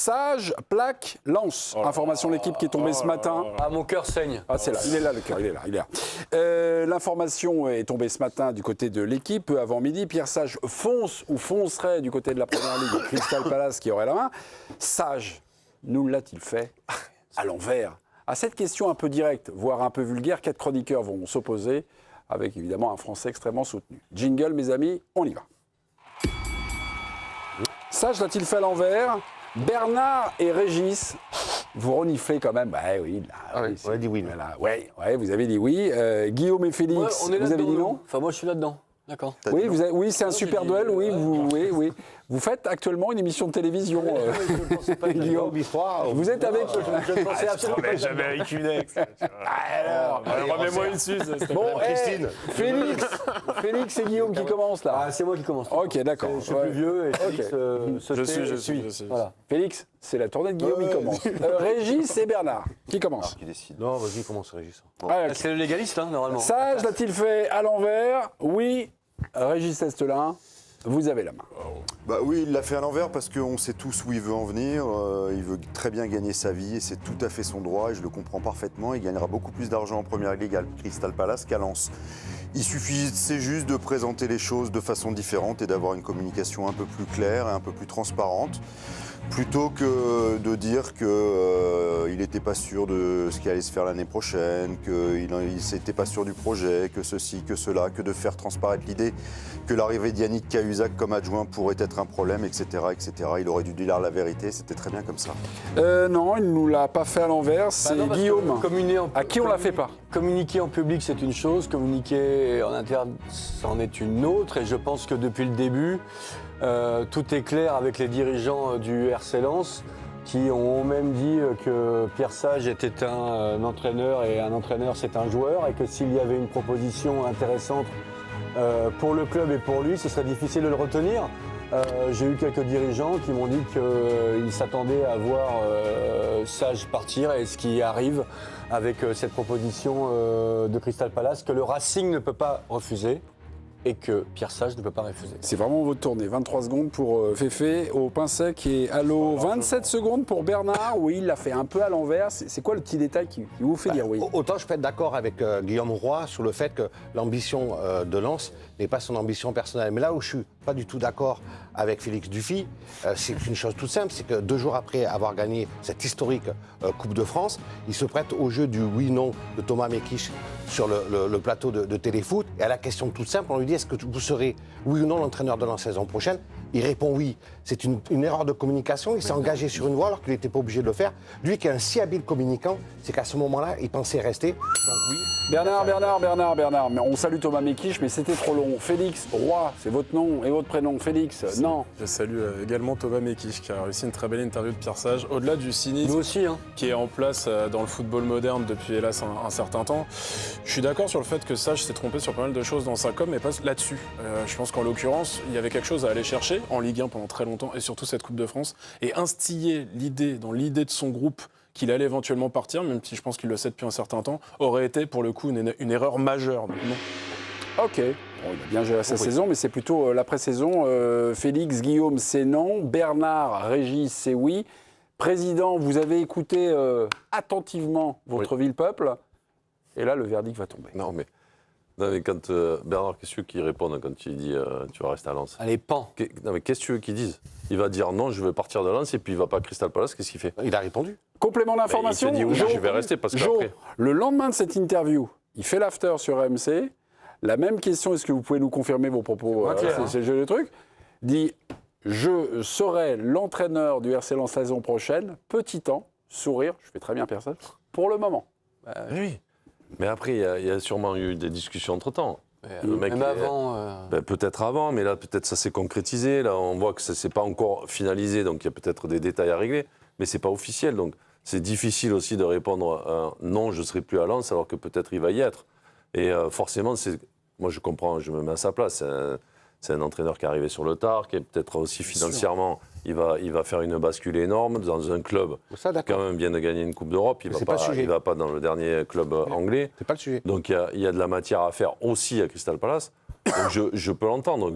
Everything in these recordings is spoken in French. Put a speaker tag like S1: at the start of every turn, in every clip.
S1: Sage, plaque, lance. Information de l'équipe qui est tombée ce matin.
S2: Ah, mon cœur saigne.
S1: Ah, c'est là, il est là le cœur, il est là. L'information est tombée ce matin du côté de l'équipe, peu avant midi. Pierre Sage fonce ou foncerait du côté de la Première Ligue. Crystal Palace qui aurait la main. Sage, nous l'a-t-il fait à l'envers? À cette question un peu directe, voire un peu vulgaire, 4 chroniqueurs vont s'opposer, avec évidemment un Français extrêmement soutenu. Jingle, mes amis, on y va. Sage l'a-t-il fait à l'envers? Bernard et Régis, vous reniflez quand même. Bah oui, là, oui,
S3: on a dit oui.
S1: Voilà. Ouais, vous avez dit oui. Guillaume et Félix,
S2: on est
S1: vous avez dit non?
S2: Enfin, moi, je suis là-dedans. D'accord.
S1: Oui, oui, c'est un super duel. Oui, oui. Vous faites actuellement une émission de télévision, Guillaume. Vous êtes avec.
S2: Je ne pensais absolument pas.
S4: Jamais avec une ex.
S1: Alors,
S4: remets-moi une suze.
S1: bon, Christine. Félix et Guillaume qui commencent là.
S2: Ah, c'est moi qui commence.
S1: Ok, d'accord.
S2: Je suis plus vieux et Félix
S4: Je suis.
S2: Voilà.
S1: Félix, c'est la tournée de Guillaume, il commence. Régis et Bernard, qui commence?
S3: Qui décide. Non, vas-y, commence, Régis.
S1: Ok.
S2: C'est le légaliste, hein, normalement.
S1: Sage l'a-t-il fait à l'envers? Oui. Régis Estelin, vous avez la main.
S5: Bah oui, il l'a fait à l'envers parce qu'on sait tous où il veut en venir. Il veut très bien gagner sa vie et c'est tout à fait son droit et je le comprends parfaitement. Il gagnera beaucoup plus d'argent en Première Ligue à Crystal Palace qu'à Lens. Il suffisait juste de présenter les choses de façon différente et d'avoir une communication un peu plus claire et un peu plus transparente. Plutôt que de dire qu'il n'était pas sûr de ce qui allait se faire l'année prochaine, qu'il n'était pas sûr du projet, que ceci, que cela, que de faire transparaître l'idée que l'arrivée d'Yannick Cahuzac comme adjoint pourrait être un problème, etc., etc. Il aurait dû dire la vérité, c'était très bien comme ça.
S1: Non, il ne nous l'a pas fait à l'envers, c'est Guillaume. À qui on ne l'a fait pas?
S2: Communiquer en public, c'est une chose. Communiquer en interne, c'en est une autre. Et je pense que depuis le début, tout est clair avec les dirigeants du RC Lens qui ont même dit que Pierre Sage était un entraîneur et un entraîneur c'est un joueur et que s'il y avait une proposition intéressante pour le club et pour lui, ce serait difficile de le retenir. J'ai eu quelques dirigeants qui m'ont dit qu'ils s'attendaient à voir Sage partir et ce qui arrive avec cette proposition de Crystal Palace que le Racing ne peut pas refuser. Et que Pierre Sage ne peut pas refuser.
S1: C'est vraiment votre tournée. 23 secondes pour Féfé au pain sec et Allo. 27 secondes pour Bernard. Oui, il l'a fait un peu à l'envers. C'est quoi le petit détail qui vous fait dire oui?
S3: Autant je peux être d'accord avec Guillaume Roy sur le fait que l'ambition de Lens n'est pas son ambition personnelle. Mais là où je suis pas du tout d'accord avec Félix Dufy, c'est une chose toute simple, c'est que 2 jours après avoir gagné cette historique Coupe de France, il se prête au jeu du oui-non de Thomas Mekich sur le plateau de Téléfoot. Et à la question toute simple, on lui dit est-ce que vous serez oui ou non l'entraîneur de la saison prochaine? Il répond oui. C'est une erreur de communication. Il s'est engagé sur une voie alors qu'il n'était pas obligé de le faire. Lui qui est un si habile communicant, c'est qu'à ce moment-là, il pensait rester. Donc oui.
S1: Bernard. Mais on salue Thomas Mekich, mais c'était trop long. Félix Roy, c'est votre nom et votre prénom. Félix, non.
S4: Je salue également Thomas Mekich qui a réussi une très belle interview de Pierre Sage. Au-delà du cynisme
S2: aussi, hein,
S4: qui est en place dans le football moderne depuis hélas un certain temps, je suis d'accord sur le fait que Sage s'est trompé sur pas mal de choses dans sa com, mais pas là-dessus. Je pense qu'en l'occurrence, il y avait quelque chose à aller chercher en Ligue 1 pendant très longtemps et surtout cette Coupe de France et instiller l'idée de son groupe qu'il allait éventuellement partir, même si je pense qu'il le sait depuis un certain temps, aurait été pour le coup une erreur majeure. Donc, non.
S1: Ok. Bon, il a bien géré sa saison, mais c'est plutôt l'après-saison. Félix, Guillaume, c'est non. Bernard, Régis, c'est oui. Président, vous avez écouté attentivement votre ville-peuple. Et là, le verdict va tomber.
S6: Non, mais quand Bernard, qu'est-ce que tu veux qu'il réponde quand il dit tu vas rester à Lens?
S2: Allez, pan.
S6: Non, mais qu'est-ce que tu veux qu'il dise? Il va dire non, je veux partir de Lens et puis il va pas à Crystal Palace, qu'est-ce qu'il fait?
S3: Il a répondu.
S1: Complément d'information.
S6: Il s'est dit oui, je vais rester parce qu'après.
S1: Le lendemain de cette interview, il fait l'after sur RMC. La même question, est-ce que vous pouvez nous confirmer vos propos? C'est le truc. Dit je serai l'entraîneur du RC Lens la saison prochaine. Petit temps, sourire, je fais très bien personne. Pour le moment.
S6: Oui. Mais après, il y a sûrement eu des discussions entre-temps.
S2: Le mec, même avant...
S6: peut-être avant, mais là, peut-être ça s'est concrétisé. Là, on voit que ça ne s'est pas encore finalisé, donc il y a peut-être des détails à régler. Mais ce n'est pas officiel, donc c'est difficile aussi de répondre non, je ne serai plus à Lens, alors que peut-être il va y être. Et forcément, moi je comprends, je me mets à sa place. C'est un entraîneur qui est arrivé sur le tard, qui est peut-être aussi financièrement, il va faire une bascule énorme dans un club qui quand même vient de gagner une Coupe d'Europe. Il ne va pas dans le dernier club anglais.
S3: C'est pas le sujet.
S6: Donc il y a de la matière à faire aussi à Crystal Palace. Donc je peux l'entendre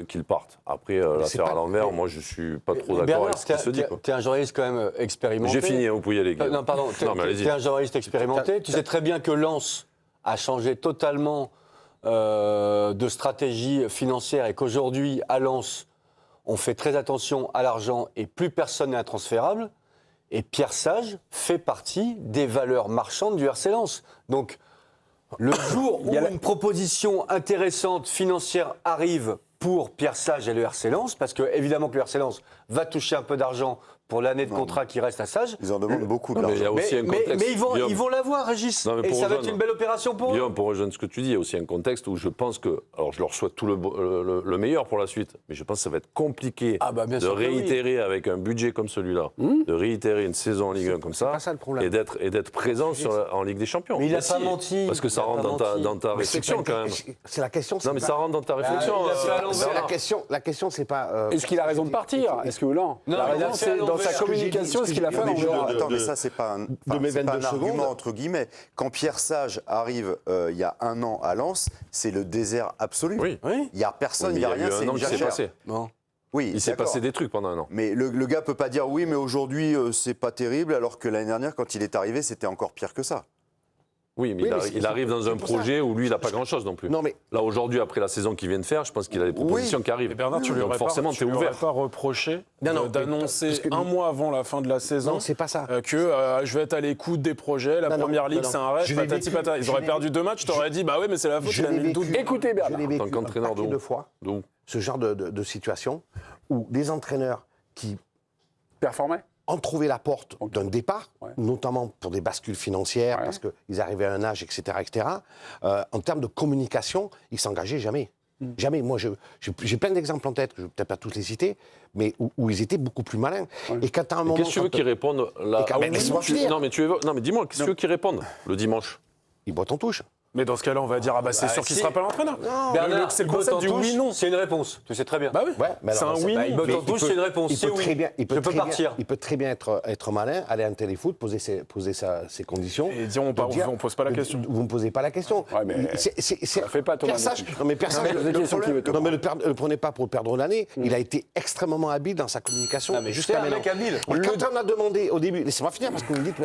S6: qu'il parte. Après, l'affaire
S3: pas-
S6: à l'envers, moi, je suis pas trop d'accord
S2: Bernard,
S6: avec ce qui se dit.
S2: tu es un journaliste quand même expérimenté.
S6: J'ai fini, hein, vous pouvez y aller. Guillaume.
S2: Non, pardon, tu
S6: Non, mais allez-y.
S2: es un journaliste expérimenté. Tu sais très bien que Lens a changé totalement de stratégie financière et qu'aujourd'hui, à Lens, on fait très attention à l'argent et plus personne n'est intransférable. Et Pierre Sage fait partie des valeurs marchandes du RC Lens. Donc, le jour où une proposition intéressante financière arrive pour Pierre Sage et le RC Lens, parce que évidemment que le RC Lens va toucher un peu d'argent pour l'année de contrat qui reste à Sage.
S5: Ils en demandent beaucoup de
S6: Non, mais il y a
S5: l'argent.
S6: aussi un contexte.
S2: Mais
S6: Guillaume.
S2: ils vont l'avoir, Régis.
S6: Non, mais
S2: Et
S6: pour
S2: ça va être
S6: rejoindre-
S2: une belle opération pour eux.
S6: Guillaume, pour rejoindre ce que tu dis, il y a aussi un contexte où je pense que, alors je leur souhaite tout le meilleur pour la suite, mais je pense que ça va être compliqué
S2: Ah bah, bien
S6: de
S2: sûr que oui.
S6: réitérer avec un budget comme celui-là, de réitérer une saison en Ligue 1 comme ça,
S3: pas ça le problème.
S6: et d'être présent en Ligue des Champions.
S2: Mais il n'a
S6: Bah
S2: pas
S6: si,
S2: menti.
S6: Parce que ça
S2: Il a
S6: rentre
S2: pas menti.
S6: dans ta
S3: Mais c'est
S6: réflexion
S3: pas
S6: quand
S3: une-
S6: même.
S3: C'est la question.
S6: Non, mais ça rentre dans ta réflexion.
S2: il a fait à
S3: C'est
S2: l'envers.
S3: la question, c'est pas.
S1: Est-ce qu'il a raison de partir? Est-ce que non?
S2: Non,
S1: La
S2: il a
S1: raison,
S2: fait
S1: c'est
S2: à
S1: dans sa
S2: l'envers.
S1: communication, ce qu'il a fait à
S3: Mais
S1: l'envers.
S5: Attends, mais ça, c'est pas un, enfin,
S3: mes
S5: c'est pas
S3: 22
S5: un argument,
S3: secondes.
S5: entre guillemets. Quand Pierre Sage arrive il y a un an à Lens, c'est le désert absolu.
S6: Oui.
S2: Oui.
S5: Il n'y a personne, il
S6: Oui,
S5: n'y a
S6: mais
S5: rien,
S6: eu
S5: c'est
S6: un an
S5: une
S6: qui s'est
S5: jachère.
S6: passé.
S2: Bon.
S5: Oui,
S6: Il s'est
S5: d'accord.
S6: passé des trucs pendant un an.
S5: Mais le gars peut pas dire oui, mais aujourd'hui, c'est pas terrible, alors que l'année dernière, quand il est arrivé, c'était encore pire que ça.
S6: Oui, mais
S3: Oui, mais
S6: il arrive dans
S3: c'est
S6: un
S3: pour ça.
S6: projet où lui, il n'a pas grand-chose non plus.
S3: Non, mais
S6: Là, aujourd'hui, après la saison qu'il vient de faire, je pense qu'il a des propositions qui arrivent.
S4: Et Bernard, tu lui
S6: Donc
S4: aurais
S6: forcément,
S4: pas,
S6: tu es
S4: tu lui aurais
S6: ouvert.
S4: pas reproché d'annoncer
S3: parce que-
S4: un mois avant la fin de la saison
S3: non, c'est pas ça.
S4: que je vais être à l'écoute des projets, la
S3: Non, non,
S4: première ligue,
S3: non, non.
S4: c'est un rêve,
S3: Je l'ai
S4: patati
S3: vécu,
S4: patata. Ils
S3: je
S4: auraient
S3: l'ai
S4: perdu
S3: vécu.
S4: 2 matchs, t'aurais dit, bah oui, mais c'est la faute,
S3: Je
S4: il a
S3: l'ai
S4: mis le doute.
S3: vécu.
S1: Écoutez, Bernard.
S3: Je l'ai vécu
S6: En tant qu'entraîneur
S3: un paquet
S6: de
S3: de
S6: où
S3: fois,
S6: D'où
S3: ce genre de situation où des entraîneurs qui
S1: Performait?
S3: ont trouvé la porte d'un départ,
S1: Ouais.
S3: notamment pour des bascules financières,
S1: Ouais.
S3: parce qu'ils arrivaient à un âge, etc. En termes de communication, ils s'engageaient jamais. Jamais. Moi, j'ai plein d'exemples en tête, que je ne vais peut-être pas tous les citer, mais où ils étaient beaucoup plus malins. Et quand à un moment...
S6: Qu'est-ce que tu veux qu'ils répondent là
S3: Et quand- mais laisse-moi finir.
S6: Non, mais non, mais dis-moi, qu'est-ce que tu veux qu'ils répondent le dimanche?
S3: Ils boitent en touche.
S4: Mais dans ce cas-là, on va dire, ah bah c'est sûr qu'il
S2: si.
S4: sera pas l'entraîneur.
S2: Bernard,
S4: C'est le
S2: il botte
S4: concept
S2: en
S4: du
S2: touche,
S4: oui-non.
S2: C'est une réponse. Tu sais très bien.
S4: Bah oui,
S3: Ouais, mais
S4: c'est
S3: alors,
S4: un
S3: ça-
S4: oui.
S2: Bah, il botte
S3: Mais
S2: en touche, c'est une réponse.
S3: Il
S2: C'est
S3: peut
S2: oui.
S3: très bien,
S2: Je peux partir.
S3: Il peut très bien être malin, aller à un téléfoot, poser ses conditions.
S4: Et dire, on pose pas la question.
S3: Vous ne me posez pas la question.
S1: Ouais, mais
S3: ça
S1: fait pas, Thomas,
S3: Pierre Sage,
S1: non plus.
S3: non, mais Pierre Sage,
S1: mais des questions qui veut te
S3: non, mais le prenez pas pour perdre l'année. Il a été extrêmement habile dans sa communication
S2: Non, mais
S3: jusqu'à
S2: c'est un
S3: maintenant.
S2: mec habile.
S3: Et quand on a demandé au début, laissez-moi finir parce que vous me dites,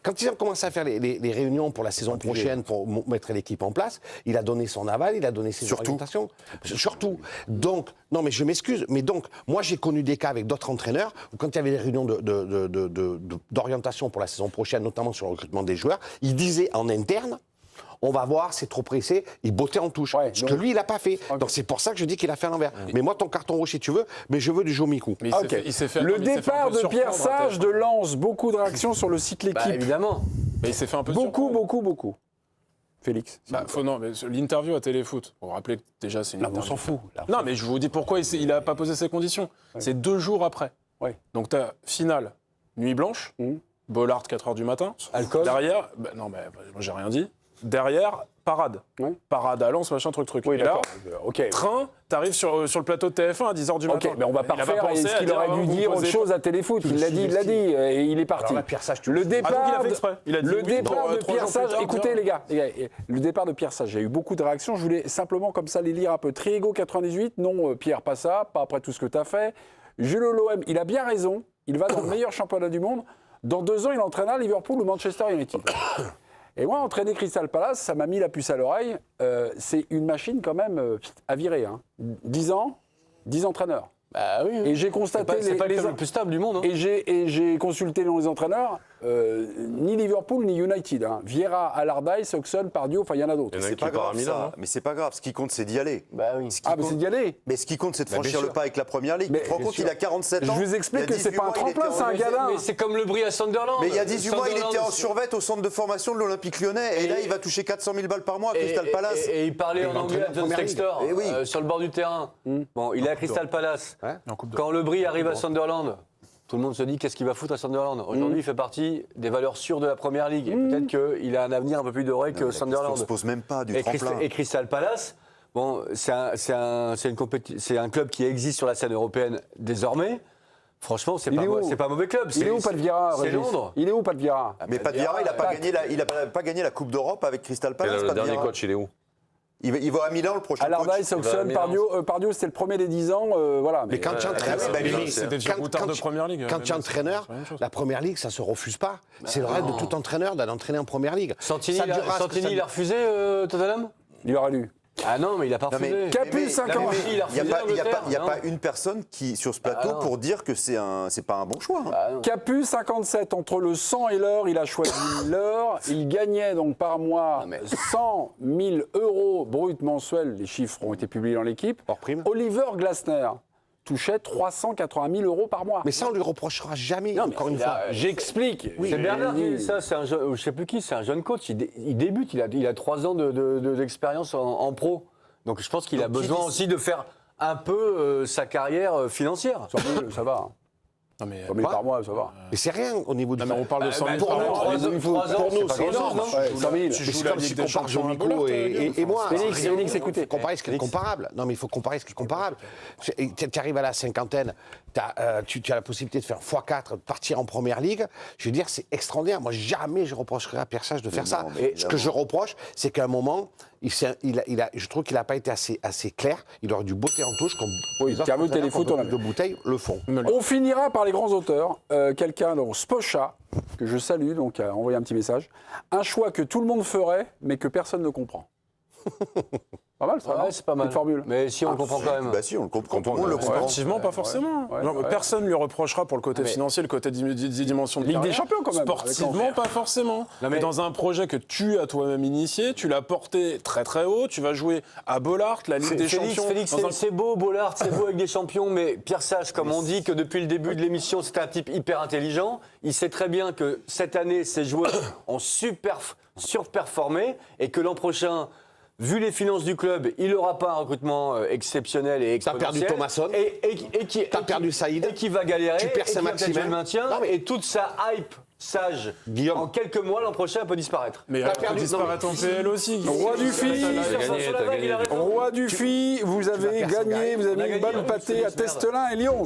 S3: quand ils ont commencé à faire les réunions pour la saison prochaine pour mettre l'équipe en place, il a donné son aval, il a donné ses orientations. Surtout. Donc, non, mais je m'excuse, mais donc, moi j'ai connu des cas avec d'autres entraîneurs où quand il y avait des réunions d'orientation pour la saison prochaine, notamment sur le recrutement des joueurs, ils disaient en interne, on va voir, c'est trop pressé, il bottait en touche.
S1: Ouais,
S3: ce
S1: donc-
S3: que lui, il n'a pas fait. Donc c'est pour ça que je dis qu'il a fait à l'envers. Mais moi, ton carton rouge, si tu veux, mais je veux du Jomikou.
S4: Mais
S1: Ok.
S4: il s'est fait-
S1: Le
S4: non, mais il s'est fait un
S1: départ
S4: peu
S1: de Pierre
S4: surprendre,
S1: Sage de Lens, beaucoup de réactions sur le site
S2: Bah,
S1: L'équipe.
S2: évidemment.
S4: Mais il s'est fait un peu
S1: Beaucoup,
S4: surprendre.
S1: beaucoup. Félix.
S4: Bah, non, mais l'interview à Téléfoot, vous vous rappelez que déjà c'est une
S1: Non, mais on
S4: interview.
S1: s'en fout. là.
S4: Non, mais je vous dis pourquoi il n'a pas posé ces conditions. C'est 2 jours après.
S1: Ouais.
S4: Donc, tu as finale, nuit blanche, Bollard, 4h du matin.
S2: Alcool.
S4: Derrière, bah, non, mais moi j'ai rien dit. Derrière, parade.
S1: Ouais.
S4: Parade à Lens, machin, truc.
S1: Oui,
S4: Et là,
S1: d'accord. Ok.
S4: train, t'arrives sur le plateau de TF1 à 10h du matin.
S1: Ok, mais on va pas
S4: Il a
S1: refaire
S4: pensé
S1: ce
S4: à
S1: qu'il aurait
S4: ah,
S1: dû
S4: vous
S1: dire
S4: posez
S1: autre chose à Téléfoot. Il l'a dit, et il est parti.
S3: Alors là, Pierre Sage, tu
S1: le
S3: le sais.
S1: départ,
S4: Ah, donc il a fait exprès. Il a dit
S1: le
S4: oui,
S1: départ
S4: bon,
S1: de
S4: 3
S1: Pierre
S4: jours plus
S1: Sage.
S4: tard,
S1: Écoutez les gars, le départ de Pierre Sage, il y a eu beaucoup de réactions. Je voulais simplement comme ça les lire un peu. Triego 98, non Pierre, pas ça, pas après tout ce que tu as fait. Jules l'OM, il a bien raison. Il va dans le meilleur championnat du monde. Dans 2 ans, il entraînera Liverpool ou Manchester United. Et moi, entraîner Crystal Palace, ça m'a mis la puce à l'oreille. C'est une machine quand même à virer. Hein. 10 ans, 10 entraîneurs.
S2: Bah oui.
S1: Et j'ai
S2: C'est
S1: constaté
S2: pas, c'est pas le club le plus stable du monde. Hein.
S1: et j'ai consulté les entraîneurs, ni Liverpool ni United. Hein. Vieira, Allardyce, Oxon, Pardio, enfin il y en a d'autres.
S6: Il y en a
S5: C'est
S6: qui
S5: pas
S6: part à
S5: grave
S6: Milan,
S5: ça,
S6: hein.
S5: mais c'est pas grave. Ce qui compte, c'est d'y aller.
S2: Bah oui.
S5: Ce qui
S1: Ah, mais
S5: compte-
S1: c'est d'y aller.
S5: Mais ce qui compte, c'est de
S1: Bah, bien
S5: franchir le
S1: sûr.
S5: pas avec la première ligue.
S1: Mais
S5: Tu te rends
S1: bien
S5: compte,
S1: sûr.
S5: il a 47 ans.
S1: Je vous explique
S5: Il y a
S1: que c'est
S5: 18
S1: pas un
S5: mois, il était
S1: tremplin, c'est un
S5: en-
S1: gamin.
S2: Mais c'est comme le Brie à Sunderland.
S5: Mais il y a 18 mois, il
S2: Sunderland,
S5: était en
S2: c'est-
S5: survêt au centre de formation de l'Olympique Lyonnais. Et là, il va toucher 400 000 balles par mois à Crystal Palace.
S2: Et il parlait en anglais à John
S3: Première Ligue.
S2: Textor
S5: Eh oui.
S2: sur le bord du terrain. Bon, il est à Crystal Palace.
S3: Ouais.
S2: Quand le Brie arrive à Sunderland, tout le monde se dit qu'est-ce qu'il va foutre à Sunderland. Aujourd'hui, il fait partie des valeurs sûres de la Première Ligue. Et peut-être qu'il a un avenir un peu plus doré que
S5: On
S2: Sunderland.
S5: se pose même pas du
S2: Et
S5: tremplin.
S2: Crystal Palace, bon, c'est un club qui existe sur la scène européenne désormais. Franchement, c'est
S1: Il est où
S2: pas un mauvais club.
S1: Il est où Palvira
S2: C'est Londres.
S1: Il est où Palvira
S5: Mais Padvira, il n'a pas gagné la Coupe d'Europe avec Crystal
S6: Et
S5: Palace.
S6: le dernier
S5: Padvira.
S6: coach, il est où
S5: Il va à Milan le prochain
S1: Allardyce,
S5: coach.
S1: Saxon, Pardio, c'était le premier des 10 ans. Voilà.
S3: Mais quand tu es entraîneur,
S4: C'était déjà Goutard de première ligue.
S3: quand tu es entraîneur,
S4: c'est la même chose.
S3: la première ligue, ça se refuse pas. C'est le rêve de tout entraîneur d'aller entraîner en première ligue.
S2: Santini,
S3: Ça durera ce que
S2: Santini
S3: ça
S2: il a refusé Tottenham
S1: Il aurait lu.
S2: Ah non, mais il a pas
S5: Non, mais-
S2: refusé.
S1: Capu, 5 ans.
S2: mais il a
S5: Il n'y a,
S2: refusé
S5: pas, il y a pas-
S2: l'Angleterre,
S5: il y a
S2: non
S5: pas une personne qui, sur ce plateau
S2: non.
S5: pour dire que c'est pas un bon choix. hein.
S2: Ah non.
S1: Capu, 57, entre le 100 et l'heure, il a choisi l'heure. Il gagnait donc par mois 100 000 euros brut mensuels. Les chiffres ont été publiés dans l'équipe.
S3: Hors prime.
S1: Oliver Glasner touchait 380 000 euros par mois.
S3: Mais ça, on lui reprochera jamais,
S1: Non, mais
S3: encore une
S1: il
S3: fois.
S1: a- J'explique.
S2: C'est Bernard qui dit ça, c'est un jeune, je sais plus qui, c'est un jeune coach. Il débute, il a 3 ans d'expérience en pro. Donc je pense qu'il a besoin aussi de faire un peu sa carrière financière.
S1: 100 000, ça va.
S4: Non, mais
S1: 100 000 par mois, ça va.
S3: Mais c'est rien au niveau du.
S4: non, mais on parle de 100 000
S3: pour
S4: par
S3: nous,
S4: an.
S2: 3 ans,
S3: pour nous,
S2: c'est pas
S3: c'est
S2: grand-chose,
S3: énorme.
S2: non
S1: Ouais, 100 000.
S4: Tu
S3: Mais
S4: joues
S3: c'est
S4: la
S3: comme
S4: Ligue
S3: si
S4: des
S3: tu compares
S4: Champions à
S3: Jomico
S4: Bollard,
S3: et moi.
S1: Félix, écoutez.
S3: Comparer ce qui est comparable. Non, mais il faut comparer ce qui est comparable. Tu arrives à la cinquantaine, tu as la possibilité de faire x4, de partir en première ligue. Je veux dire, c'est extraordinaire. Moi, jamais je reprocherai à Persage de faire ça.
S5: non, mais
S3: Et ce que je reproche, c'est qu'à un moment, je trouve qu'il n'a pas été assez clair. Il aurait dû botter en touche comme
S1: Oui,
S3: les autres
S1: Carmel
S3: entraîneurs
S1: Téléfoot,
S3: qui ont
S1: on a
S3: plus de bouteilles le font.
S1: On finira par les grands auteurs. Quelqu'un, donc Spocha, que je salue, donc a envoyé un petit message. Un choix que tout le monde ferait, mais que personne ne comprend. Pas mal, ça,
S2: Ouais,
S1: non
S2: c'est pas mal.
S1: Une formule.
S2: Mais si on le comprend quand même.
S5: Bah si, on le comprend. Tout le monde le comprend.
S4: Sportivement, pas forcément.
S1: ouais,
S4: Non, mais
S1: ouais.
S4: personne ne lui reprochera pour le côté financier, le côté dimension de
S1: Ligue des
S4: carrière.
S1: Champions, quand même,
S4: Sportivement,
S1: avec
S4: pas forcément.
S2: Non,
S4: mais
S2: mais-
S4: dans un projet que tu as toi-même initié, tu l'as porté très très haut, tu vas jouer à Bollard, la Ligue des
S2: Félix,
S4: Champions.
S2: Félix,
S4: dans un-
S2: c'est beau, Bollard, c'est beau avec des champions, mais Pierre Sage, comme on dit que depuis le début de l'émission, c'est un type hyper intelligent. Il sait très bien que cette année, ses joueurs ont surperformé et que l'an prochain, vu les finances du club, il n'aura pas un recrutement exceptionnel et
S3: T'as
S2: exponentiel.
S3: perdu Thomasson.
S2: T'as
S3: perdu Saïd.
S2: Et qui va galérer.
S3: Tu perds
S2: et qui va
S3: Saint-Maximin.
S2: peut-être jouer le maintien.
S3: Non, mais-
S2: Et toute sa hype Sage,
S3: Guillaume.
S2: en quelques mois, l'an prochain, elle peut disparaître.
S4: Mais
S3: T'as
S4: elle peut
S3: perdu-
S4: disparaître en PL aussi.
S1: Roi du fil.
S6: T'as gagné.
S1: Roi du Fi, vous avez
S3: perds sans
S1: gagné,
S3: gagner.
S1: vous avez
S2: On a
S1: mis une
S2: gagné,
S1: balle
S2: hein,
S1: pâtée à
S2: Félix, merde.
S1: Testelin et Lyons.